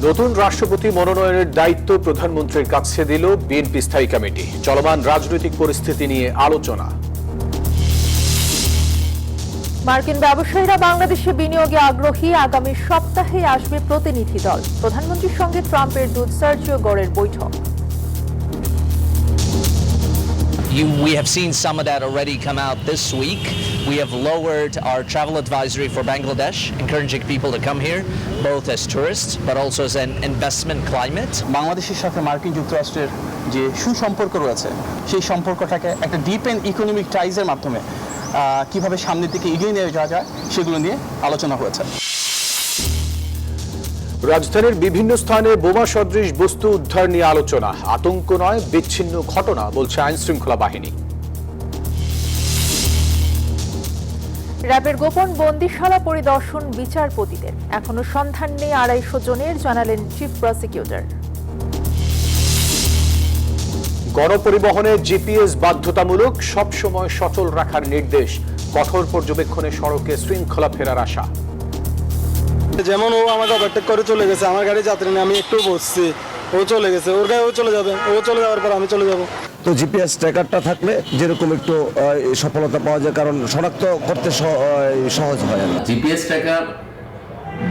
নতুন রাষ্ট্রপতি মনোনয়নের দায়িত্ব প্রধানমন্ত্রীর কাছে দিল বিএনপি স্থায়ী কমিটি। চলমান রাজনৈতিক পরিস্থিতি নিয়ে আলোচনা। মার্কিন ব্যবসায়ীরা বাংলাদেশে বিনিয়োগে আগ্রহী, আগামী সপ্তাহে আসবে প্রতিনিধি দল। প্রধানমন্ত্রীর সঙ্গে ট্রাম্পের দূত সার্জিও গরের বৈঠক। We have seen some of that already come out this week. We have lowered our travel advisory for Bangladesh, encouraging people to come here, both as tourists but also as an investment climate. বাংলাদেশের সাথে মার্কিন যুক্তরাষ্ট্রের যে সুসম্পর্ক রয়েছে সেই সম্পর্কটাকে একটা ডিপ এন্ড ইকোনমিক টাইজের মাধ্যমে কিভাবে সামনের দিকে এগিয়ে নিয়ে যাওয়া যায় সেগুলো নিয়ে আলোচনা হয়েছে। রাজধানীর বিভিন্ন স্থানে বোমা সদৃশ বস্তু উদ্ধার নিয়ে আলোচনা। আতঙ্ক নয়, বিচ্ছিন্ন ঘটনা বলছে আইন শৃঙ্খলা বাহিনী। র্যাবের গোপন বন্দিশালা পরিদর্শন বিচারপতিদের, এখনো সন্ধান নেই 250 জনের, জানালেন চিফ প্রসিকিউটর। গণপরিবহনে জিপিএস বাধ্যতামূলক, সবসময় সচল রাখার নির্দেশ। কঠোর পর্যবেক্ষণে সড়কে শৃঙ্খলা ফেরার আশা। যেমন ও আমাকে ওভারটেক করে চলে গেছে, আমার গাড়ি যাত্রী নেই, আমি একটু বসছি, ও চলে গেছে, ওর গাড়ি ও চলে যাবে, ও চলে যাওয়ার পর আমি চলে যাব। তো জিপিএস ট্র্যাকারটা থাকলে যেরকম একটু সফলতা পাওয়া যায়, কারণ শনাক্ত করতে সহজ হয়। জিপিএস ট্র্যাকার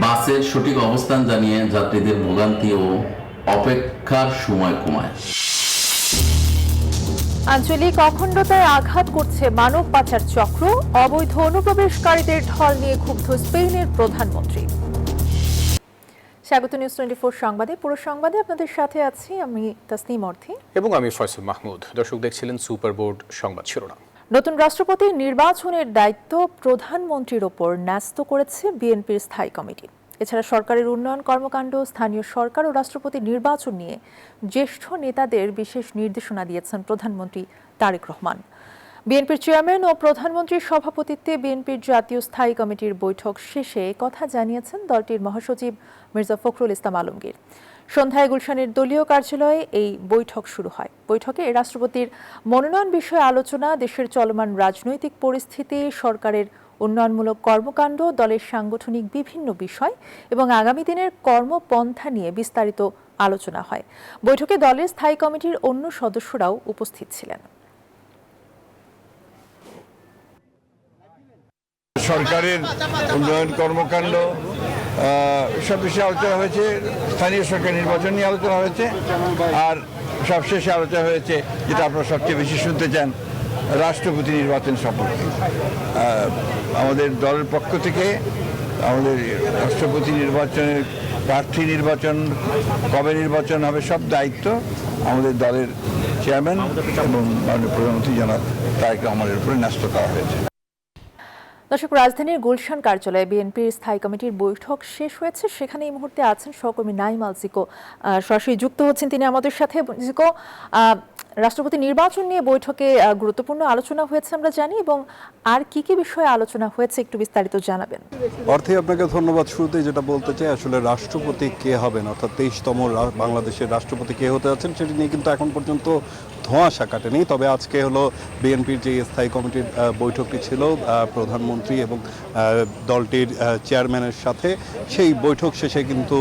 বাসের সঠিক অবস্থান জানিয়ে যাত্রীদের ভোগান্তি ও অপেক্ষার সময় কমায়। আঞ্চলিক অখণ্ডতায় আঘাত করছে মানব পাচার চক্র, অবৈধ অনুপ্রবেশকারীদের ঢল নিয়ে ক্ষুব্ধ স্পেনের প্রধানমন্ত্রী। স্বাগত নিউজ 24 সংবাদে। পুরো সংবাদে আপনাদের সাথে আছি আমি তাসনিম অর্থী এবং আমি ফয়সাল মাহমুদ। দর্শক দেখছিলেন সুপার বোর্ড সংবাদ শিরোনাম। নতুন রাষ্ট্রপতির নির্বাচনের দায়িত্ব প্রধানমন্ত্রীর ওপর ন্যস্ত করেছে বিএনপির স্থায়ী কমিটি। এছাড়া সরকারের উন্নয়ন কর্মকাণ্ড, স্থানীয় সরকার ও রাষ্ট্রপতি নির্বাচন নিয়ে জ্যেষ্ঠ নেতাদের বিশেষ নির্দেশনা দিয়েছেন প্রধানমন্ত্রী তারেক রহমান। বিএনপির চেয়ারম্যান ও প্রধানমন্ত্রীর সভাপতিত্বে বিএনপির জাতীয় স্থায়ী কমিটির বৈঠক শেষে কথা জানিয়েছেন দলটির মহাসচিব মির্জা ফখরুল ইসলাম আলমগীর। সন্ধ্যায় গুলশানের দলীয় কার্যালয়ে এই বৈঠক শুরু হয়। বৈঠকে রাষ্ট্রপতির মনোনয়ন বিষয়ে আলোচনা, দেশের চলমান রাজনৈতিক পরিস্থিতি, সরকারের উন্নয়নমূলক কর্মকাণ্ড, দলের সাংগঠনিক বিভিন্ন বিষয় এবং আগামী দিনের কর্মপন্থা নিয়ে বিস্তারিত আলোচনা হয়। বৈঠকে দলের স্থায়ী কমিটির অন্য সদস্যরাও উপস্থিত ছিলেন। সরকারের উন্নয়ন কর্মকাণ্ড সব বিষয়ে আলোচনা হয়েছে, স্থানীয় সরকার নির্বাচন নিয়ে আলোচনা হয়েছে, আর সবশেষে আলোচনা হয়েছে যেটা আপনারা সবচেয়ে বেশি শুনতে চান, রাষ্ট্রপতি নির্বাচন সম্পর্কে। আমাদের দলের পক্ষ থেকে আমাদের রাষ্ট্রপতি নির্বাচনের প্রার্থী নির্বাচন, কবে নির্বাচন হবে, সব দায়িত্ব আমাদের দলের চেয়ারম্যান এবং মাননীয় প্রধানমন্ত্রী জনাব তারেক রহমানের উপরে ন্যস্ত করা হয়েছে। দর্শক, রাজধানীর গুলশান কার্যালয়ে বিএনপির স্থায়ী কমিটির বৈঠক শেষ হয়েছে। সেখানে এই মুহূর্তে আছেন সহকর্মী নাইম আল জিকো, সরাসরি যুক্ত হচ্ছেন তিনি আমাদের সাথে। জিকো, রাষ্ট্রপতি নির্বাচন নিয়ে বৈঠকে গুরুত্বপূর্ণ আলোচনা হয়েছে আমরা জানি, এবং আর কি কি বিষয়ে আলোচনা হয়েছে একটু বিস্তারিত জানাবেন। অর্থে আপনাকে ধন্যবাদ। শুরুতেই যেটা বলতে চাই, আসলে রাষ্ট্রপতি কে হবেন, অর্থাৎ 23তম বাংলাদেশের রাষ্ট্রপতি কে হতে যাচ্ছেন সেটি নিয়ে কিন্তু এখন পর্যন্ত ধোঁয়াশা কাটেনি। তবে আজকে হলো বিএনপির যে স্থায়ী কমিটির বৈঠকটি ছিল প্রধানমন্ত্রী এবং দলটির চেয়ারম্যানের সাথে, সেই বৈঠক শেষে কিন্তু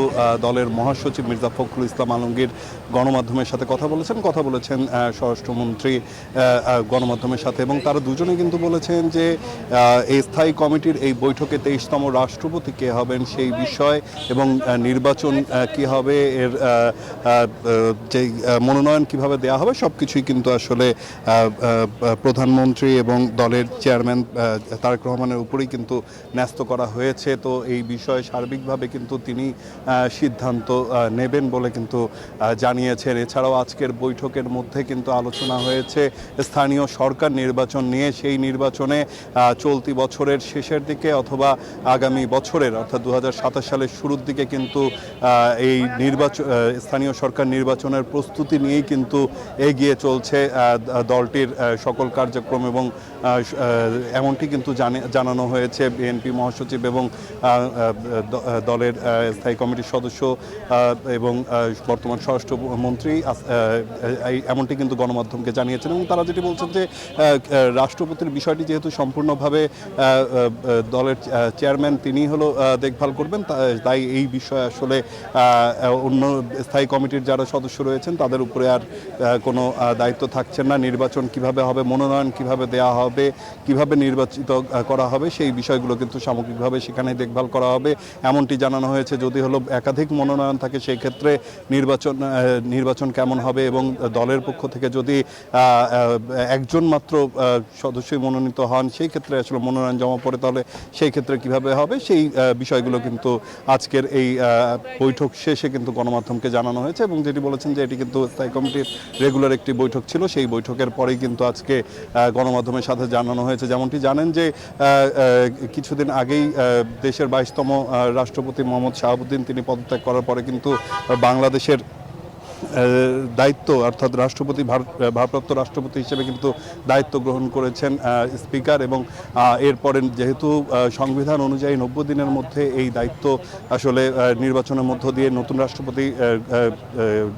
দলের মহাসচিব মির্জা ফখরুল ইসলাম আলমগীর গণমাধ্যমের সাথে কথা বলেছেন স্বরাষ্ট্রমন্ত্রী গণমাধ্যমের সাথে, এবং তারা দুজনে কিন্তু বলেছেন যে এই স্থায়ী কমিটির এই বৈঠকে 23তম রাষ্ট্রপতি কে হবেন সেই বিষয় এবং নির্বাচন কি হবে, এর যে মনোনয়ন কিভাবে দেওয়া হবে সবকিছুই কিন্তু আসলে প্রধানমন্ত্রী এবং দলের চেয়ারম্যান তারেক রহমানের উপরেই কিন্তু ন্যস্ত করা হয়েছে। তো এই বিষয়ে সার্বিকভাবে কিন্তু তিনি সিদ্ধান্ত নেবেন বলে কিন্তু জানিয়েছেন। এছাড়াও আজকের বৈঠকের মধ্যে কিন্তু আলোচনা হয়েছে স্থানীয় সরকার নির্বাচন নিয়ে। সেই নির্বাচনে চলতি বছরের শেষের দিকে অথবা আগামী বছরের অর্থাৎ 2027 সালের শুরুর দিকে কিন্তু এই স্থানীয় সরকার নির্বাচনের প্রস্তুতি নিয়েই কিন্তু এগিয়ে চলছে দলটির সকল কার্যক্রম এবং এমনটি কিন্তু জানানো হয়েছে বিএনপি মহাসচিব এবং দলের স্থায়ী কমিটির সদস্য এবং বর্তমান স্বরাষ্ট্রমন্ত্রী এমনটি কিন্তু গণমাধ্যমকে জানিয়েছেন এবং তারা যেটি বলছেন যে রাষ্ট্রপতির বিষয়টি যেহেতু সম্পূর্ণভাবে দলের চেয়ারম্যান তিনি হলো দেখভাল করবেন, তাই এই বিষয়ে আসলে অন্য স্থায়ী কমিটির যারা সদস্য রয়েছেন তাদের উপরে আর কোনো দায়িত্ব থাকছেন না। নির্বাচন কিভাবে হবে, মনোনয়ন কিভাবে দেওয়া হবে, কিভাবে নির্বাচিত করা হবে সেই বিষয়গুলো কিন্তু সামগ্রিকভাবে সেখানে দেখভাল করা হবে এমনটি জানানো হয়েছে। যদি হলো একাধিক মনোনয়ন থাকে সেই ক্ষেত্রে নির্বাচন কেমন হবে এবং দলের পক্ষ থেকে যদি একজন মাত্র সদস্যই মনোনীত হন সেই ক্ষেত্রে আসলে মনোনয়ন জমা পড়ে তাহলে সেই ক্ষেত্রে কিভাবে হবে সেই বিষয়গুলো কিন্তু আজকের এই বৈঠক শেষে কিন্তু গণমাধ্যমকে জানানো হয়েছে এবং যেটি বলেছেন যে এটি কিন্তু স্থায়ী কমিটির রেগুলার একটি বৈঠক ছিল, সেই বৈঠকের পরেই কিন্তু আজকে গণমাধ্যমের সাথে জানানো হয়েছে। যেমনটি জানেন যে কিছুদিন আগেই দেশের 22তম রাষ্ট্রপতি মোহাম্মদ শাহাবুদ্দিন তিনি পদত্যাগ করার পরে কিন্তু বাংলাদেশের দায়িত্ব অর্থাৎ রাষ্ট্রপতি ভারপ্রাপ্ত রাষ্ট্রপতি হিসেবে কিন্তু দায়িত্ব গ্রহণ করেছেন স্পিকার এবং এরপরে যেহেতু সংবিধান অনুযায়ী 90 দিনের মধ্যে এই দায়িত্ব আসলে নির্বাচনের মধ্য দিয়ে নতুন রাষ্ট্রপতি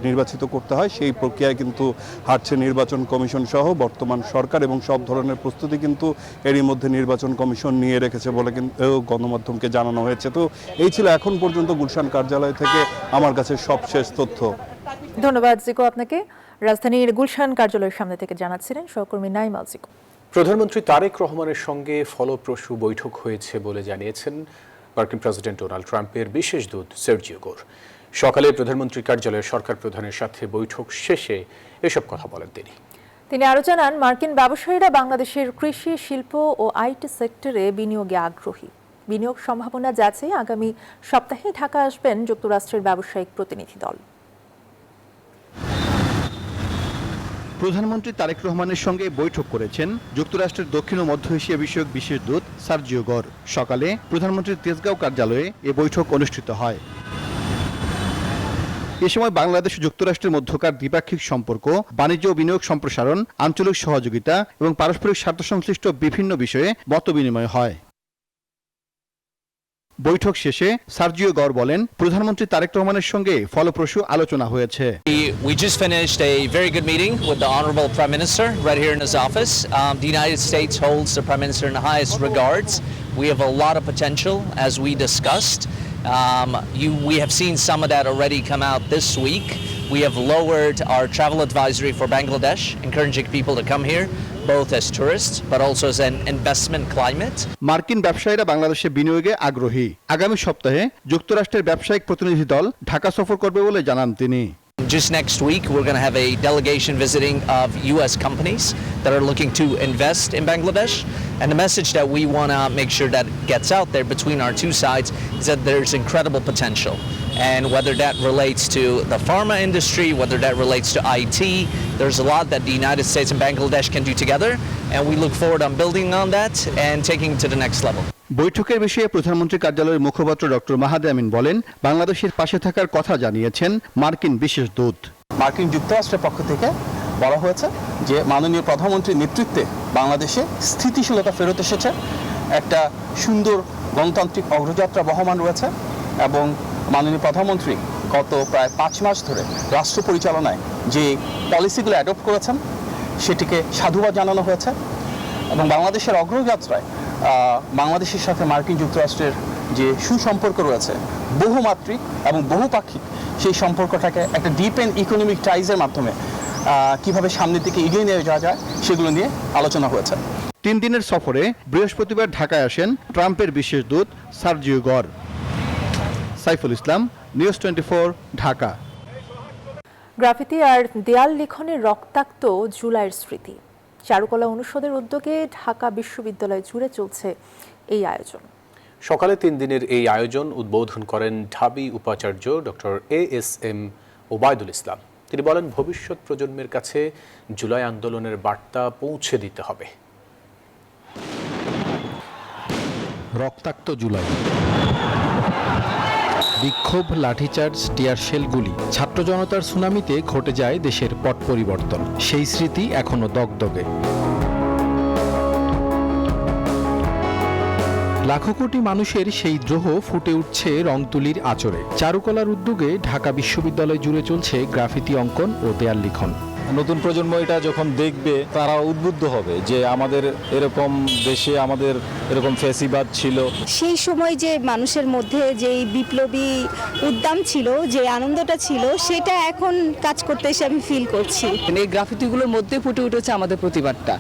নির্বাচিত করতে হয়, সেই প্রক্রিয়ায় কিন্তু হাঁটছে নির্বাচন কমিশন সহ বর্তমান সরকার এবং সব ধরনের প্রস্তুতি কিন্তু এরই মধ্যে নির্বাচন কমিশন নিয়ে রেখেছে বলে কিন্তু গণমাধ্যমকে জানানো হয়েছে। তো এই ছিল এখন পর্যন্ত গুলশান কার্যালয় থেকে আমার কাছে সবশেষ তথ্য। ধন্যবাদ জিকো আপনাকে। রাজধানীর গুলশান কার্যালয়ের সামনে থেকে জানাচ্ছিলেন সহকর্মী নাইমাল জিকো। প্রধানমন্ত্রী তারেক রহমানের সঙ্গে ফলপ্রসূ বৈঠক হয়েছে বলে জানিয়েছেন মার্কিন প্রেসিডেন্ট ডোনাল্ড ট্রাম্পের বিশেষ দূত সার্জিও গোর। সকালে প্রধানমন্ত্রী কার্যালয়ে সরকার প্রধানের সাথে বৈঠক শেষে এসব কথা বলেন তিনি আরও জানান, মার্কিন ব্যবসায়ীরা বাংলাদেশের কৃষি, শিল্প ও আইটি সেক্টরে বিনিয়োগে আগ্রহী। বিনিয়োগ সম্ভাবনা যাচাই আগামী সপ্তাহে ঢাকা আসবেন যুক্তরাষ্ট্রের ব্যবসায়িক প্রতিনিধি দল। প্রধানমন্ত্রী তারেক রহমানের সঙ্গে বৈঠক করেছেন যুক্তরাষ্ট্রের দক্ষিণ ও মধ্য এশিয়া বিষয়ক বিশেষ দূত সার্জিও গোর। সকালে প্রধানমন্ত্রীর তেজগাঁও কার্যালয়ে এ বৈঠক অনুষ্ঠিত হয়। এ সময় বাংলাদেশ ও যুক্তরাষ্ট্রের মধ্যকার দ্বিপাক্ষিক সম্পর্ক, বাণিজ্য ও বিনিয়োগ সম্প্রসারণ, আঞ্চলিক সহযোগিতা এবং পারস্পরিক স্বার্থ সংশ্লিষ্ট বিভিন্ন বিষয়ে মতবিনিময় হয়। বৈঠক শেষে সার্জিও গর বলেন, প্রধানমন্ত্রী তারেক রহমানের সঙ্গে ফলপ্রসূ আলোচনা হয়েছে। We just finished a very good meeting with the Honorable Prime Minister right here in his office. The United States holds the Prime Minister in the highest regards. We have a lot of potential, as we discussed. We have seen some of that already come out this week. We have lowered our travel advisory for Bangladesh, encouraging people to come here, both as tourists but also as an investment climate. মার্কিন ব্যবসায়ীরা বাংলাদেশে বিনিয়োগে আগ্রহী। আগামী সপ্তাহে যুক্তরাষ্ট্রের ব্যবসায়িক প্রতিনিধি দল ঢাকা সফর করবে বলে জানান তিনি। Just next week, we're going to have a delegation visiting of U.S. companies that are looking to invest in Bangladesh. And the message that we want to make sure that gets out there between our two sides is that there's incredible potential. And whether that relates to the pharma industry, whether that relates to IT, there's a lot that the United States and Bangladesh can do together. And we look forward on building on that and taking it to the next level. বৈঠকের বিষয়ে প্রধানমন্ত্রী কার্যালয়ের মুখপাত্র doctor মাহাদি আমিন বলেন, বাংলাদেশের পাশে থাকার কথা জানিয়েছেন মার্কিন বিশেষ দূত। মার্কিন যুক্তরাষ্ট্রের পক্ষ থেকে বলা হয়েছে যে মাননীয় প্রধানমন্ত্রীর নেতৃত্বে বাংলাদেশে স্থিতিশীলতা ফেরত এসেছে, একটা সুন্দর গণতান্ত্রিক অগ্রযাত্রা বহমান রয়েছে এবং মাননীয় প্রধানমন্ত্রী গত প্রায় 5 মাস ধরে রাষ্ট্র পরিচালনায় যে পলিসিগুলো অ্যাডপ্ট করেছেন সেটিকে সাধুবাদ জানানো হয়েছে এবং বাংলাদেশের অগ্রযাত্রায় বাংলাদেশের সাথে মার্কিন যুক্তরাষ্ট্রের যে সুসম্পর্ক রয়েছে বহুমাত্রিক এবং বহুপাক্ষিক, সেই সম্পর্কটাকে একটা ডিপ এন্ড ইকোনমিক টাইজের মাধ্যমে কিভাবে সামনের দিকে এগিয়ে নিয়ে যাওয়া যায় সেগুলো নিয়ে আলোচনা হয়েছে। 3 দিনের সফরে বৃহস্পতিবার ঢাকায় আসেন ট্রাম্পের বিশেষ দূত সার্জিও গর। সাইফুল ইসলাম, নিউজ 24, ঢাকা। গ্রাফিতি আর দেয়াল লিখনের রক্তাক্ত জুলাইয়ের স্মৃতি। চারুকলা অনুষদের উদ্যোগে ঢাকা বিশ্ববিদ্যালয় জুড়ে চলছে এই আয়োজন। সকালে 3 দিনের এই আয়োজন উদ্বোধন করেন ঢাবি উপাচার্য ডক্টর ASM ওবায়দুল ইসলাম। তিনি বলেন, ভবিষ্যৎ প্রজন্মের কাছে জুলাই আন্দোলনের বার্তা পৌঁছে দিতে হবে। রক্তাক্ত জুলাই, বিক্ষোভ, লাঠিচার্জ, টিয়ারশেল, গুলি, ছাত্র জনতার সুনামিতে ঘটে যায় দেশের পট পরিবর্তন। সেই স্মৃতি এখনো দগদগে। লাখো কোটি মানুষের সেই দ্রোহ ফুটে উঠছে রংতুলির আঁচড়ে। চারুকলার উদ্যোগে ঢাকা বিশ্ববিদ্যালয় জুড়ে চলছে গ্রাফিতি অঙ্কন ও দেয়াল লিখন। নতুন প্রজন্ম এটা যখন দেখবে তারা উদ্বুদ্ধ হবে যে আমাদের এরকম দেশে আমাদের এরকম ফ্যাসিবাদ ছিল। সেই সময় যে মানুষের মধ্যে যেই বিপ্লবী উদ্যম ছিল, যে আনন্দটা ছিল, সেটা এখন কাজ করতে এসে আমি ফিল করছি। এই গ্রাফিতিগুলোর মধ্যে ফুটে উঠেছে আমাদের প্রতিবাদটা।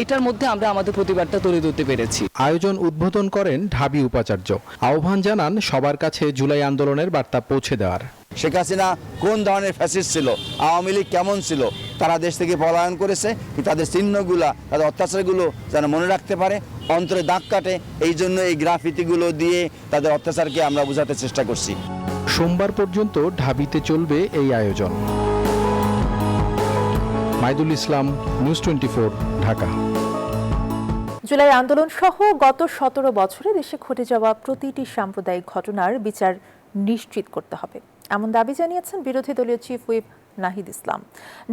এটার মধ্যে আমরা আমাদের প্রতিবাদটা তুলে ধরতে পেরেছি। আয়োজন উদ্বোধন করেন ঢাবি উপাচার্য। আহ্বান জানান সবার কাছে জুলাই আন্দোলনের বার্তা পৌঁছে দেওয়ার। শেখ হাসিনা কোন ধরনের ফ্যাসিস্ট ছিল, আওয়ামী লীগ কেমন ছিল, তারা দেশ থেকে পলায়ন করেছে, তাদের চিহ্নগুলা, তাদের অত্যাচারগুলো যেন মনে রাখতে পারে, অন্তরে দাগ কাটে। এই জন্য এই গ্রাফিতিগুলো দিয়ে তাদের অত্যাচারকে আমরা বোঝাতে চেষ্টা করছি। সোমবার পর্যন্ত ঢাবিতে চলবে এই আয়োজন। মাইদুল ইসলাম, নিউজ 24, ঢাকা। জুলাই আন্দোলন সহ গত 17 বছরে দেশে ঘটে যাওয়া প্রতিটি সাম্প্রদায়িক ঘটনার বিচার নিশ্চিত করতে হবে, এমন দাবি জানিয়েছেন বিরোধী দলীয় chief whip Nahid Islam.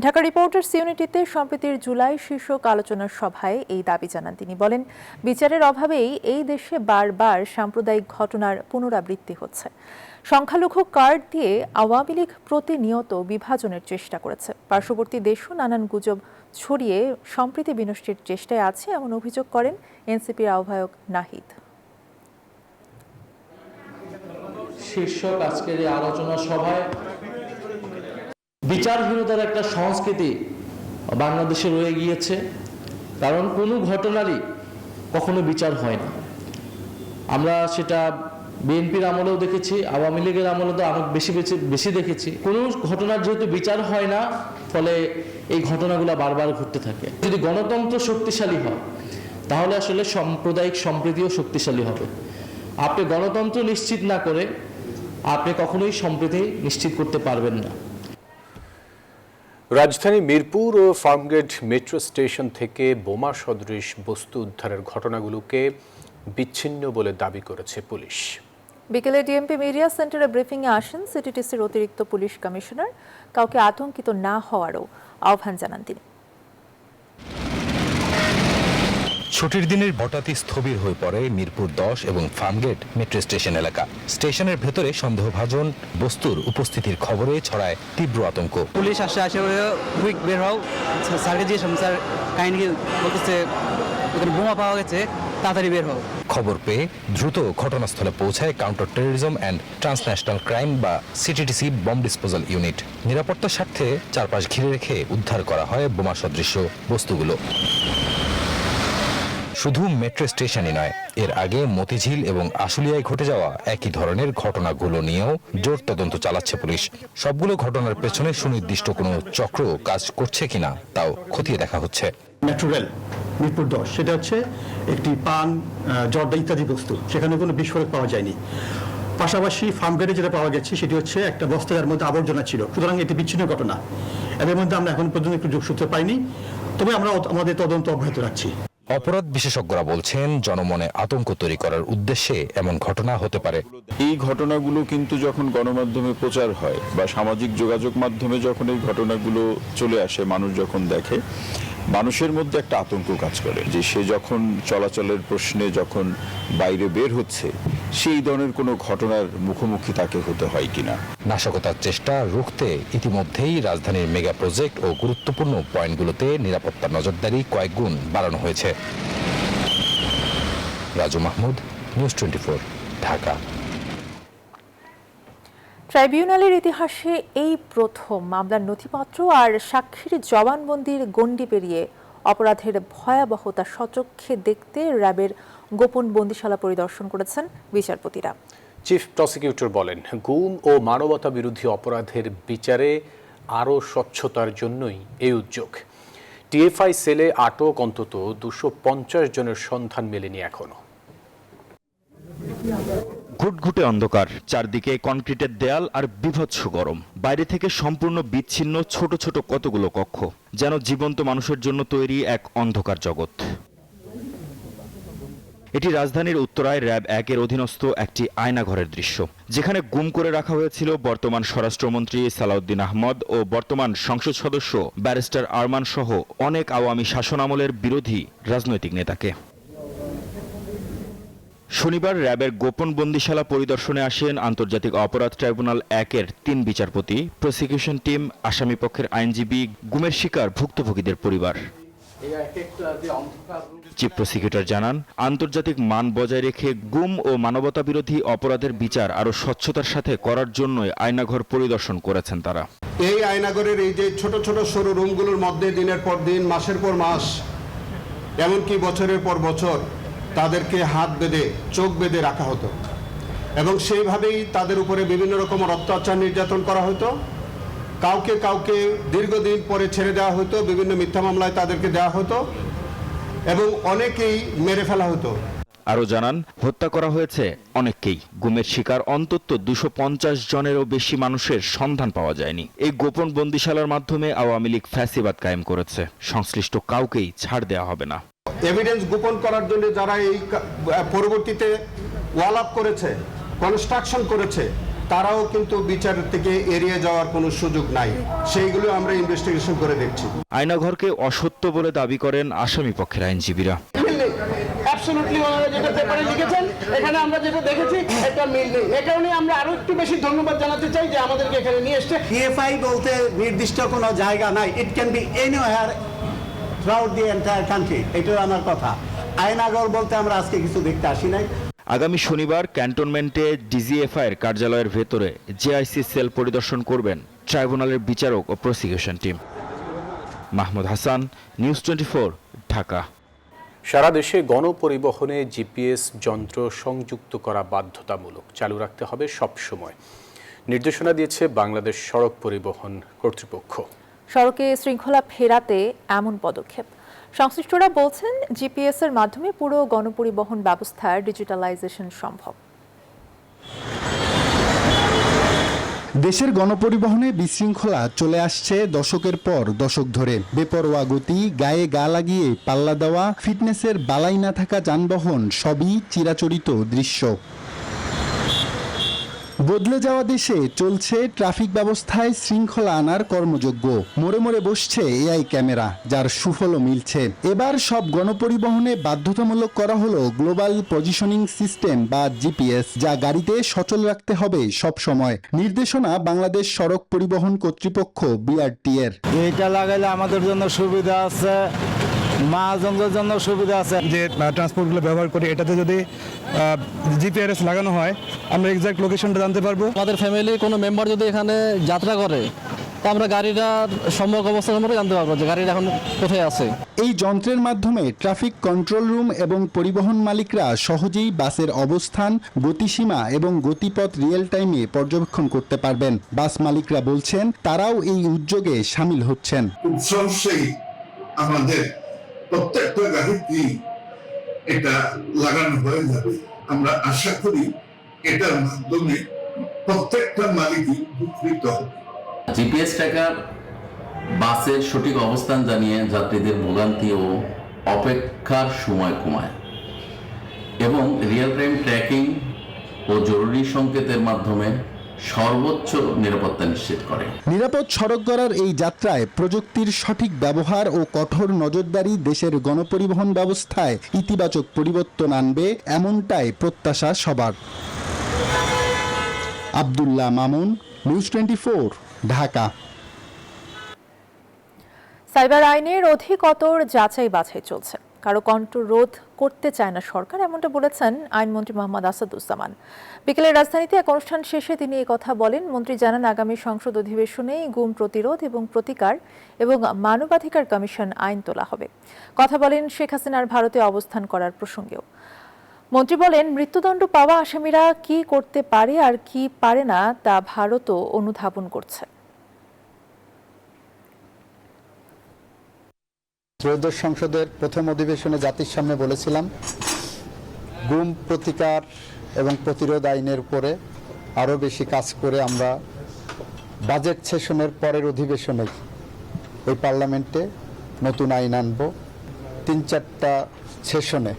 Dhaka reporters ইউনিটিতে সম্প্রতির জুলাই শীর্ষক আলোচনার সভায় এই দাবি জানান তিনি। বলেন, বিচারের অভাবেই এই দেশে বারবার সাম্প্রদায়িক ঘটনার পুনরাবৃত্তি হচ্ছে। সংখ্যালঘু কার্ড দিয়ে আওয়ামী লীগ প্রতিনিয়ত বিভাজনের চেষ্টা করেছে। পার্শ্ববর্তী দেশও নানান গুজব ছড়িয়ে সম্প্রীতি বিনষ্টের চেষ্টায় আছে, এমন অভিযোগ করেন এনসিপির আহ্বায়ক নাহিদ। শীর্ষক আজকের এই আলোচনা সভায় বিচারহীনতার একটা সংস্কৃতি বাংলাদেশে রয়ে গিয়েছে, কারণ কোনো ঘটনারই কখনো বিচার হয় না। আমরা সেটা বিএনপির আমলেও দেখেছি, আওয়ামী লীগের আমলেও তো অনেক বেশি দেখেছি। কোনো ঘটনার যেহেতু বিচার হয় না, ফলে এই ঘটনাগুলো বারবার ঘটতে থাকে। যদি গণতন্ত্র শক্তিশালী হয় তাহলে আসলে সাম্প্রদায়িক সম্প্রীতিও শক্তিশালী হবে। আপনি গণতন্ত্র নিশ্চিত না করে আপনি কখনোই সম্প্রীতি নিশ্চিত করতে পারবেন না। রাজধানী মিরপুর ও ফার্মগেট মেট্রো স্টেশন থেকে বোমা সদৃশ বস্তু উদ্ধারের ঘটনাগুলোকে বিচ্ছিন্ন বলে দাবি করেছে পুলিশ। বিকেলে ডিএমপি মিডিয়া সেন্টারে ব্রিফিংয়ে আসেন সিটিটিসির অতিরিক্ত পুলিশ কমিশনার। কাউকে আতঙ্কিত না হওয়ারও আহ্বান জানান তিনি। ছুটির দিনের হঠাৎই স্থবির হয়ে পড়ে মিরপুর 10 এবং ফার্মগেট মেট্রো স্টেশন এলাকা। স্টেশনের ভেতরে সন্দেহভাজন বস্তুর উপস্থিতির খবরে ছড়ায় তীব্র আতঙ্ক। পুলিশ আসে কুইক বের হও, স্যারকে জিজ্ঞেস স্যার কাহিনী বলতেছে বোমা পাওয়া গেছে, তাড়াতাড়ি বের হও। খবর পেয়ে দ্রুত ঘটনাস্থলে পৌঁছায় counter terrorism and transnational crime বা সিটিটিসি বম্ব ডিসপোজাল ইউনিট। নিরাপত্তার স্বার্থে চারপাশ ঘিরে রেখে উদ্ধার করা হয় বোমা সদৃশ্য বস্তুগুলো। শুধু মেট্রো স্টেশনই নয়, এর আগে মতিঝিল এবং আশুলিয়ায় ঘটে যাওয়া একই ধরনের ঘটনাগুলো নিয়েও জোর তদন্ত চালাচ্ছে পুলিশ। সবগুলো ঘটনার পেছনে সুনির্দিষ্ট কোনো চক্র কাজ করছে কিনা তাও খতিয়ে দেখা হচ্ছে। মেট্রো রেল মিরপুর 10 সেটা হচ্ছে একটি পান, জর্দা ইত্যাদি বস্তু, সেখানে কোনো বিস্ফোরক পাওয়া যায়নি। পাশাপাশি ফার্মগেটে যেটা পাওয়া গেছে সেটি হচ্ছে একটা বস্তা, যার মধ্যে আবর্জনা ছিল। সুতরাং এটি বিচ্ছিন্ন ঘটনা। এর মধ্যে আমরা এখন পর্যন্ত একটু যোগসূত্র পাইনি, তবে আমরা আমাদের তদন্ত অব্যাহত রাখছি। অপরাধ বিশেষজ্ঞরা বলছেন, জনমনে আতঙ্ক তৈরি করার উদ্দেশ্যে এমন ঘটনা হতে পারে। এই ঘটনাগুলো কিন্তু যখন গণমাধ্যমে প্রচার হয় বা সামাজিক যোগাযোগ মাধ্যমে যখন এই ঘটনাগুলো চলে আসে, মানুষ যখন দেখে, মানুষের মধ্যে একটা আতঙ্ক কাজ করে যে সে যখন চলাচলের প্রশ্নে যখন বাইরে বের হচ্ছে, সেই ধরনের কোনো ঘটনার মুখোমুখি তাকে হতে হয় কিনা। নাশকতার চেষ্টা রুখতে ইতিমধ্যেই রাজধানীর মেগা প্রজেক্ট ও গুরুত্বপূর্ণ পয়েন্টগুলোতে নিরাপত্তা নজরদারি কয়েক গুণ বাড়ানো হয়েছে। রাজু মাহমুদ, নিউজ 24, ঢাকা। ট্রাইব্যুনালের ইতিহাসে এই প্রথম মামলার নথিপত্র আর সাক্ষীর জবানবন্দির গণ্ডি পেরিয়ে অপরাধের ভয়াবহতা সচক্ষে দেখতে র্যাবের গোপন বন্দিশালা পরিদর্শন করেছেন বিচারপতিরা। চিফ প্রসিকিউটর বলেন, গুম ও মানবতা বিরোধী অপরাধের বিচারে আরও স্বচ্ছতার জন্যই এই উদ্যোগ। টিএফআই সেলে আটক অন্তত 250 জনের সন্ধান মেলেনি এখনো। ঘুটঘুটে অন্ধকার, চারদিকে কনক্রিটের দেয়াল আর বিভৎস গরম। বাইরে থেকে সম্পূর্ণ বিচ্ছিন্ন ছোট ছোট কতগুলো কক্ষ, যেন জীবন্ত মানুষের জন্য তৈরি এক অন্ধকার জগৎ। এটি রাজধানীর উত্তরায় র্যাব 1-এর অধীনস্থ একটি আয়নাঘরের দৃশ্য, যেখানে গুম করে রাখা হয়েছিল বর্তমান স্বরাষ্ট্রমন্ত্রী সালাউদ্দিন আহমদ ও বর্তমান সংসদ সদস্য ব্যারিস্টার আরমান সহ অনেক আওয়ামী শাসনামলের বিরোধী রাজনৈতিক নেতাকে। শনিবার র্যাবের গোপন বন্দিশালা পরিদর্শনে আসেন আন্তর্জাতিক অপরাধ ট্রাইব্যুনাল 1-এর 3 বিচারপতি, প্রসিকিউশন টিম, আসামি পক্ষের আইনজীবী, গুমের শিকার ভুক্তভোগীদের পরিবার। চিফ প্রসিকিউটর জানান, আন্তর্জাতিক মান বজায় রেখে গুম ও মানবতা বিরোধী অপরাধের বিচার আরও স্বচ্ছতার সাথে করার জন্যই আয়নাঘর পরিদর্শন করেছেন তারা। এই আয়নাঘরের এই যে ছোট ছোট সরু রুমগুলোর মধ্যে দিনের পর দিন, মাসের পর মাস, এমনকি বছরের পর বছর তাদেরকে হাত বেঁধে, চোখ বেঁধে রাখা হতো এবং সেইভাবেই তাদের উপরে বিভিন্ন রকমের অত্যাচার নির্যাতন করা হতো। কাউকে কাউকে দীর্ঘদিন পরে ছেড়ে দেওয়া হতো, বিভিন্ন মিথ্যা মামলায় তাদেরকে দেওয়া হতো এবং অনেকেই মেরে ফেলা হতো। আরও জানান, হত্যা করা হয়েছে অনেককেই। গুমের শিকার অন্তত 250 জনেরও বেশি মানুষের সন্ধান পাওয়া যায়নি। এই গোপন বন্দিশালার মাধ্যমে আওয়ামী লীগ ফ্যাসিবাদ কায়েম করেছে। সংশ্লিষ্ট কাউকেই ছাড় দেওয়া হবে না। এভিডেন্স গোপন করার জন্য যারা এই পরবর্তীতে ওয়াল আপ করেছে, কনস্ট্রাকশন করেছে, তারাও কিন্তু বিচার থেকে এড়িয়ে যাওয়ার কোনো সুযোগ নাই। সেইগুলো আমরা ইনভেস্টিগেশন করে দেখছি। আয়নাঘরকে অসত্য বলে দাবি করেন আসামি পক্ষের আইনজীবীরা। অ্যাবসলিউটলি ওনারা যেটা পেপারে লিখেছেন, এখানে আমরা যেটা দেখেছি এটা মিল নেই। এই কারণে আমরা আরো একটু বেশি ধন্যবাদ জানাতে চাই যে আমাদেরকে এখানে নিয়ে এসেছে। পিএফআই বলতে নির্দিষ্ট কোনো জায়গা নাই, it can be anywhere throughout the entire country. এটাও আমার কথা। আয়নাঘর বলতে আমরা আজকে কিছু দেখতে আসি নাই। আগামী শনিবার ক্যান্টনমেন্টে ডিজিএফআইয়ের কার্যালয়ের ভেতরে জেআইসি সেল পরিদর্শন করবেন ট্রাইব্যুনালের বিচারক ও prosecution team. Mahmud Hasan, news 24, Dhaka. সারা দেশে গণপরিবহনে জিপিএস যন্ত্র সংযুক্ত করা বাধ্যতামূলক, চালু রাখতে হবে সব সময়, নির্দেশনা দিয়েছে বাংলাদেশ সড়ক পরিবহন কর্তৃপক্ষ। সড়কে শৃঙ্খলা ফেরাতে এমন পদক্ষেপ। সংশ্লিষ্টরা বলছেন, জিপিএস এর মাধ্যমে পুরো গণপরিবহন ব্যবস্থার ডিজিটালাইজেশন সম্ভব। দেশের গণপরিবহনে বিশৃঙ্খলা চলে আসছে দশকের পর দশক ধরে। বেপরোয়া গতি, গায়ে গা লাগিয়ে পাল্লা দেওয়া, ফিটনেসের বালাই না থাকা যানবাহন সবই চিরাচরিত দৃশ্য। বদলে যাওয়া দেশে চলছে ট্রাফিক ব্যবস্থায় শৃঙ্খলা আনার কর্মযজ্ঞ। মোড়ে মোড়ে বসছে এআই ক্যামেরা, যার সুফলও মিলছে। এবার সব গণপরিবহনে বাধ্যতামূলক করা হলো গ্লোবাল পজিশনিং সিস্টেম বা জিপিএস, যা গাড়িতে সচল রাখতে হবে সব সময়। নির্দেশনা বাংলাদেশ সড়ক পরিবহন কর্তৃপক্ষ বিআরটি এর। এটা লাগাইলে আমাদের জন্য সুবিধা আছে, মহাজনদের জন্য সুবিধা আছে। যে ট্রান্সপোর্টগুলো ব্যবহার করি, এটাতে যদি জিপিআরএস লাগানো হয়, আমরা এক্সাক্ট লোকেশনটা জানতে পারবো। আমাদের ফ্যামিলির কোনো মেম্বার যদি এখানে যাত্রা করে, তো আমরা গাড়িটার সম্পর্ক অবস্থা সম্পর্কে জানতে পারবো যে গাড়িটা এখন কোথায় আছে। এই যন্ত্রের মাধ্যমে ট্রাফিক কন্ট্রোল রুম এবং পরিবহন মালিকরা সহজেই বাসের অবস্থান, গতিসীমা এবং গতিপথ রিয়েল টাইমে পর্যবেক্ষণ করতে পারবেন। বাস মালিকরা বলছেন, তারাও এই উদ্যোগে সামিল হচ্ছেন। খুব সহজেই আমাদের প্রত্যেকটা গাড়িতে এটা লাগানো হয়ে যাবে। আমরা আশা করি এটার মাধ্যমে প্রত্যেকটা মালিকই উপকৃত হবে। জিপিএস ট্র্যাকার বাসের সঠিক অবস্থান জানিয়ে যাত্রীদের ভোগান্তি ও অপেক্ষার সময় কমায় এবং রিয়েল টাইম ট্র্যাকিং ও জরুরি সংকেতের মাধ্যমে সর্বোচ্চ নিরাপত্তা নিশ্চিত করে। নিরাপদ সড়ক গড়ার এই যাত্রায় প্রযুক্তির সঠিক ব্যবহার ও কঠোর নজরদারি দেশের গণপরিবহন ব্যবস্থায় ইতিবাচক পরিবর্তন আনবে, এমনটাই প্রত্যাশা সবার। আব্দুল্লাহ মামুন, নিউজ 24, ঢাকা। সাইবার আইনের অধিকতর যাচাই বাছাই চলছে, কারো কণ্ঠ রোধ করতে চায় না সরকার, এমনটা বলেছেন আইনমন্ত্রী মোহাম্মদ আসাদুজ্জামান। বিকেলে রাজধানীতে এক অনুষ্ঠান শেষে তিনি এই কথা বলেন। মন্ত্রী জানান, আগামী সংসদ অধিবেশনেই গুম প্রতিরোধ এবং প্রতিকার এবং মানবাধিকার কমিশন আইন তোলা হবে। কথা বলেন শেখ হাসিনার ভারতে অবস্থান করার প্রসঙ্গেও। মন্ত্রী বলেন, মৃত্যুদণ্ড পাওয়া আসামিরা কি করতে পারে আর কি পারে না তা ভারতও অনুধাবন করছে। ত্রয়োদশ সংসদের প্রথম অধিবেশনে জাতির সামনে বলেছিলাম, গুম প্রতিকার এবং প্রতিরোধ আইনের উপরে আরও বেশি কাজ করে আমরা বাজেট সেশনের পরের অধিবেশনে এই পার্লামেন্টে নতুন আইন আনব। 3-4টা সেশনে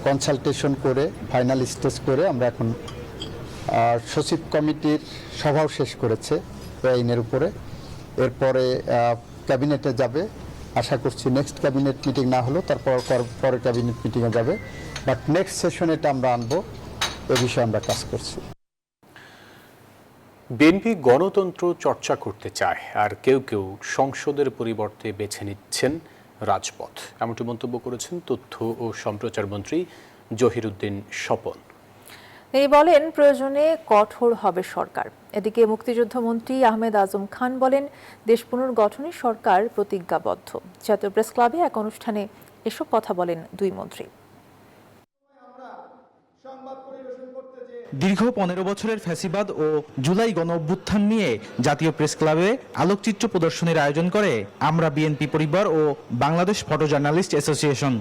কনসালটেশন করে ফাইনাল স্টেজ করে আমরা এখন সচিব কমিটির সভাও শেষ করেছে আইনের উপরে। এরপরে ক্যাবিনেটে যাবে, আশা করছি নেক্সট ক্যাবিনেট মিটিং না হলেও তারপর পরে ক্যাবিনেট মিটিংয়ে যাবে, বাট নেক্সট সেশনে এটা আমরা আনবো, এ বিষয়ে আমরা কাজ করছি। বিএনপি গণতন্ত্র চর্চা করতে চায়, আর কেউ কেউ সংসদের পরিবর্তে বেছে নিচ্ছেন রাজপথ, এমনটি মন্তব্য করেছেন তথ্য ও সম্প্রচার মন্ত্রী জহিরুদ্দিন স্বপন। তিনি বলেন, প্রয়োজনে কঠোর হবে সরকার। এদিকে মুক্তিযুদ্ধ মন্ত্রী আহমেদ আজম খান বলেন, দেশ পুনর্গঠনে সরকার প্রতিজ্ঞাবদ্ধ। জাতীয় প্রেস ক্লাবে এক অনুষ্ঠানে এসব কথা বলেন দুই মন্ত্রী। দীর্ঘ 15 বছরের ফ্যাসিবাদ ও জুলাই গণ অভ্যুত্থান নিয়ে জাতীয় প্রেস ক্লাবে আলোকচিত্র প্রদর্শনীর আয়োজন করে আমরা বিএনপি পরিবার ও বাংলাদেশ ফটো জার্নালিস্ট অ্যাসোসিয়েশন।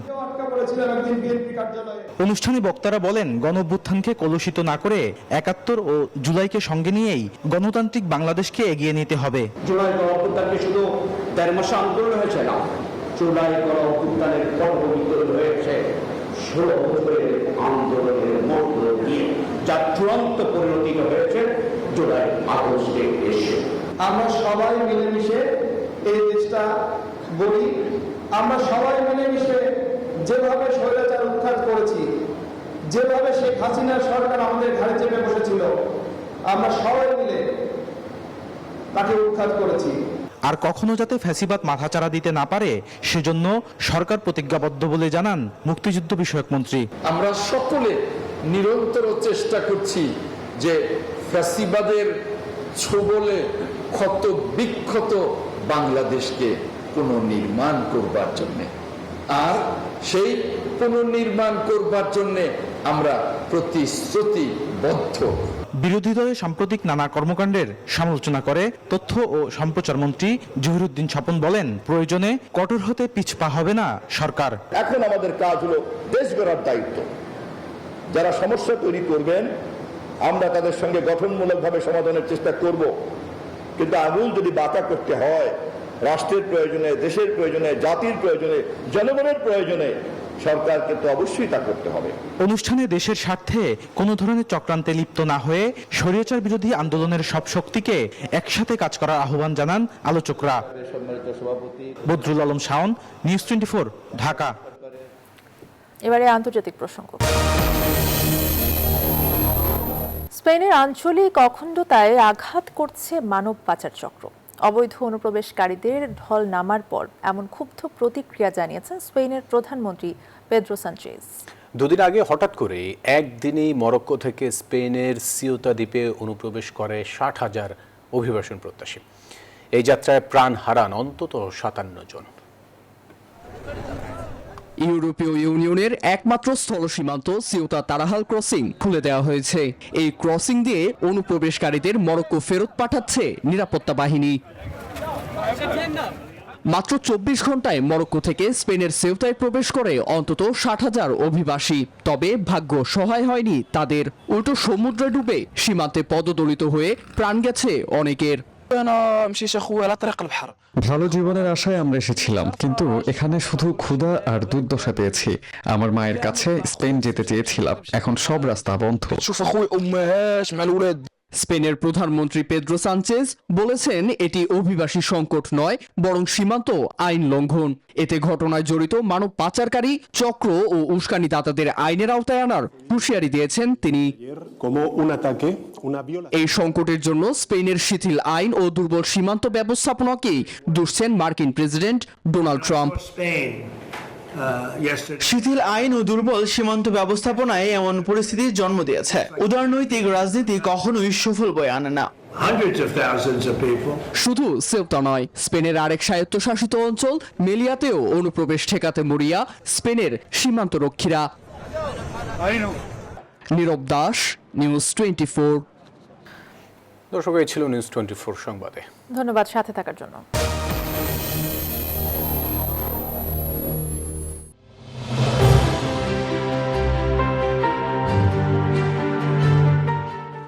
অনুষ্ঠানে বক্তারা বলেন, গণ অভ্যুত্থানকে কলুষিত না করে 71 ও জুলাইকে সঙ্গে নিয়েই গণতান্ত্রিক বাংলাদেশকে এগিয়ে নিতে হবে। জুলাই গণ অভ্যুত্থানকে শুধু 13 মাসে আন্দোলন হয়েছে না, জুলাই গণ অভ্যুত্থানের পরবর্তী হয়েছে 16 বছরের আন্দোলনের মধ্য দিয়ে, যা চূড়ান্ত পরিণত হয়েছে জুলাই আগস্টে এসে। আমরা সবাই মিলেমিশে এই দেশটা গড়ি। আমরা সবাই মিলেমিশে যেভাবে স্বৈরাচার উৎখাত করেছি, যেভাবে শেখ হাসিনার সরকার আমাদের ঘাড়ে চেপে বসেছিল, আমরা সবাই মিলে তাকে উৎখাত করেছি। আর কখনো যাতে ফ্যাসিবাদ মাথাচাড়া দিতে না পারে, সেজন্য সরকার প্রতিজ্ঞাবদ্ধ বলে জানান মুক্তিযুদ্ধ বিষয়ক মন্ত্রী। আমরা সকলে নিরন্তর চেষ্টা করছি যে ফ্যাসিবাদের ছোবলে ক্ষত বিক্ষত বাংলাদেশকে পুনর্নির্মাণ করবার জন্য, আর সেই পুনর্নির্মাণ করবার জন্য আমরা প্রতিশ্রুতিবদ্ধ। বিরোধী দলের সাম্প্রতিক নানা কর্মকাণ্ডের সমালোচনা করে তথ্য ও সম্প্রচার মন্ত্রী জহিরুদ্দিন স্বপন বলেন, প্রয়োজনে কঠোর হতে পিছপা হবে না সরকার। এখন আমাদের কাজ হলো দেশ গড়ার দায়িত্ব। যারা সমস্যা তৈরি করবেন, আমরা তাদের সঙ্গে গঠনমূলকভাবে সমাধানের চেষ্টা করব, কিন্তু আঙুল যদি বাঁকা করতে হয়, রাষ্ট্রের প্রয়োজনে, দেশের প্রয়োজনে, জাতির প্রয়োজনে, জনগণের প্রয়োজনে, সরকারকে তো অবশ্যই তা করতে হবে। অনুষ্ঠানে দেশের স্বার্থে কোনো ধরনের চক্রান্তে লিপ্ত না হয়ে স্বৈরাচার বিরোধী আন্দোলনের সব শক্তিকে একসাথে কাজ করার আহ্বান জানান আলোচকরা। বদরুল আলম শাওন, নিউজ 24, ঢাকা। এবারে আন্তর্জাতিক প্রসঙ্গ। স্পেনের আঞ্চলিক অখণ্ডতায় আঘাত করছে মানব পাচার চক্র। অবৈধ অনুপ্রবেশকারীদের ঢল নামার পর এমন ক্ষুব্ধ প্রতিক্রিয়া জানিয়েছেন স্পেনের প্রধানমন্ত্রী পেদ্রো সানচেজ। দুদিন আগে হঠাৎ করে একদিনেই মরক্কো থেকে স্পেনের সিউতা দ্বীপে অনুপ্রবেশ করে 60,000 অভিবাসন প্রত্যাশী। এই যাত্রায় প্রাণ হারান অন্তত 57 জন। ইউরোপীয় ইউনিয়নের একমাত্র স্থল সীমান্ত সিউতা তারাহাল ক্রসিং খুলে দেওয়া হয়েছে। এই ক্রসিং দিয়ে অনুপ্রবেশকারীদের মরক্কো ফেরত পাঠাচ্ছে নিরাপত্তা বাহিনী। মাত্র 24 ঘন্টায় মরক্কো থেকে স্পেনের সেউতায় প্রবেশ করে অন্তত 60,000 অভিবাসী। তবে ভাগ্য সহায় হয়নি তাদের, উল্টো সমুদ্রে ডুবে সীমান্তে পদদলিত হয়ে প্রাণ গেছে অনেকের। ভালো জীবনের আশায় আমরা এসেছিলাম, কিন্তু এখানে শুধু ক্ষুধা আর দুর্দশা পেয়েছি। আমার মায়ের কাছে স্পেন যেতে চেয়েছিলাম, এখন সব রাস্তা বন্ধ। স্পেনের প্রধানমন্ত্রী পেদ্রো সানচেজ বলেছেন, এটি অভিবাসী সংকট নয়, বরং সীমান্ত আইন লঙ্ঘন। এতে ঘটনায় জড়িত মানব পাচারকারী চক্র ও উস্কানিদাতাদের আইনের আওতায় আনার হুঁশিয়ারি দিয়েছেন তিনি। এই সংকটের জন্য স্পেনের শিথিল আইন ও দুর্বল সীমান্ত ব্যবস্থাপনাকেই দুষছেন মার্কিন প্রেসিডেন্ট ডোনাল্ড ট্রাম্প। শিথিল আইন ও দুর্বল সীমান্ত ব্যবস্থাপনায় এমন পরিস্থিতির জন্ম দিয়েছে। উদারনৈতিক রাজনীতি কখনোই সফল বয়ে আনে না। শুধু সেউতা নয়, স্পেনের আরেক স্বায়ত্তশাসিত অঞ্চল মেলিয়াতেও অনুপ্রবেশ ঠেকাতে মরিয়া স্পেনের সীমান্ত রক্ষীরা। নীরব দাস, নিউজ 24। দর্শক, এই ছিল নিউজ 24 সংবাদে। ধন্যবাদ সাথে থাকার জন্য।